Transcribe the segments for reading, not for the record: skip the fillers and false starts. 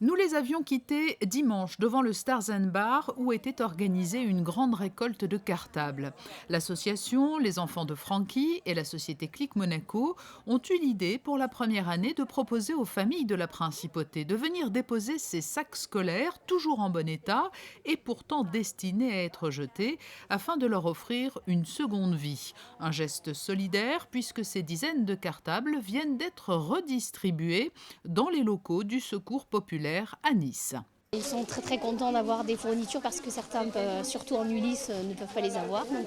Nous les avions quittés dimanche devant le Stars and Bar où était organisée une grande récolte de cartables. L'association Les Enfants de Francky et la société Click Monaco ont eu l'idée pour la première année de proposer aux familles de la principauté de venir déposer ces sacs scolaires toujours en bon état et pourtant destinés à être jetés afin de leur offrir une seconde vie. Un geste solidaire puisque ces dizaines de cartables viennent d'être redistribués dans les locaux du Secours populaire à Nice. Ils sont très très contents d'avoir des fournitures parce que certains, surtout en Ulysse, ne peuvent pas les avoir. Donc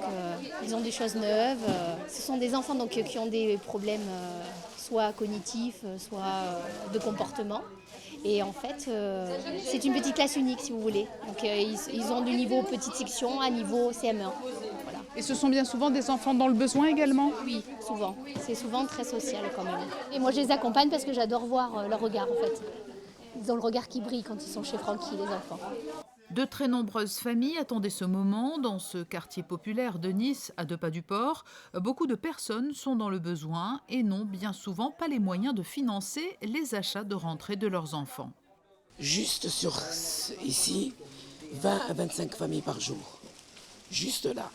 ils ont des choses neuves. Ce sont des enfants donc, qui ont des problèmes soit cognitifs, soit de comportement. Et en fait, c'est une petite classe unique si vous voulez. Donc ils ont du niveau petite section à niveau CM1. Voilà. Et ce sont bien souvent des enfants dans le besoin également? Oui, souvent. C'est souvent très social quand même. Et moi je les accompagne parce que j'adore voir leur regard en fait. Ils ont le regard qui brille quand ils sont chez Francky, les enfants. De très nombreuses familles attendaient ce moment dans ce quartier populaire de Nice, à 2 pas du port. Beaucoup de personnes sont dans le besoin et n'ont bien souvent pas les moyens de financer les achats de rentrée de leurs enfants. Juste sur ici, 20 à 25 familles par jour. Juste là.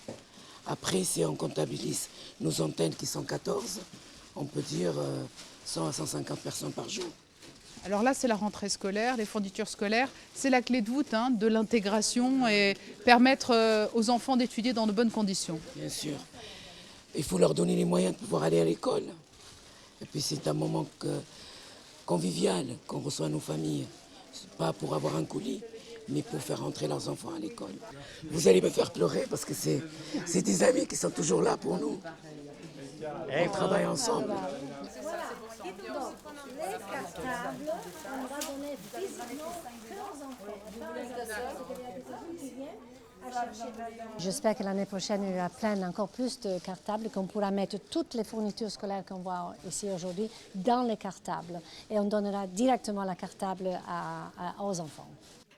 Après, si on comptabilise nos antennes qui sont 14, on peut dire 100 à 150 personnes par jour. Alors là, c'est la rentrée scolaire, les fournitures scolaires. C'est la clé de voûte de l'intégration et permettre aux enfants d'étudier dans de bonnes conditions. Bien sûr. Il faut leur donner les moyens de pouvoir aller à l'école. Et puis c'est un moment convivial qu'on reçoit nos familles. Pas pour avoir un colis, mais pour faire rentrer leurs enfants à l'école. Vous allez me faire pleurer parce que c'est des amis qui sont toujours là pour nous. On travaille ensemble. Les cartables, on va donner physiquement aux enfants. J'espère que l'année prochaine, il y aura plein, encore plus de cartables, qu'on pourra mettre toutes les fournitures scolaires qu'on voit ici aujourd'hui dans les cartables. Et on donnera directement la cartable aux enfants.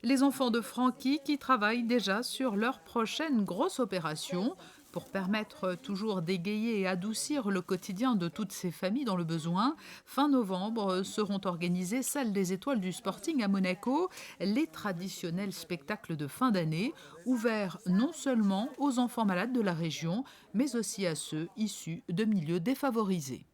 Les enfants de Francky qui travaillent déjà sur leur prochaine grosse opération pour permettre toujours d'égayer et adoucir le quotidien de toutes ces familles dans le besoin. Fin novembre seront organisés, salle des Étoiles du Sporting à Monaco, les traditionnels spectacles de fin d'année, ouverts non seulement aux enfants malades de la région, mais aussi à ceux issus de milieux défavorisés.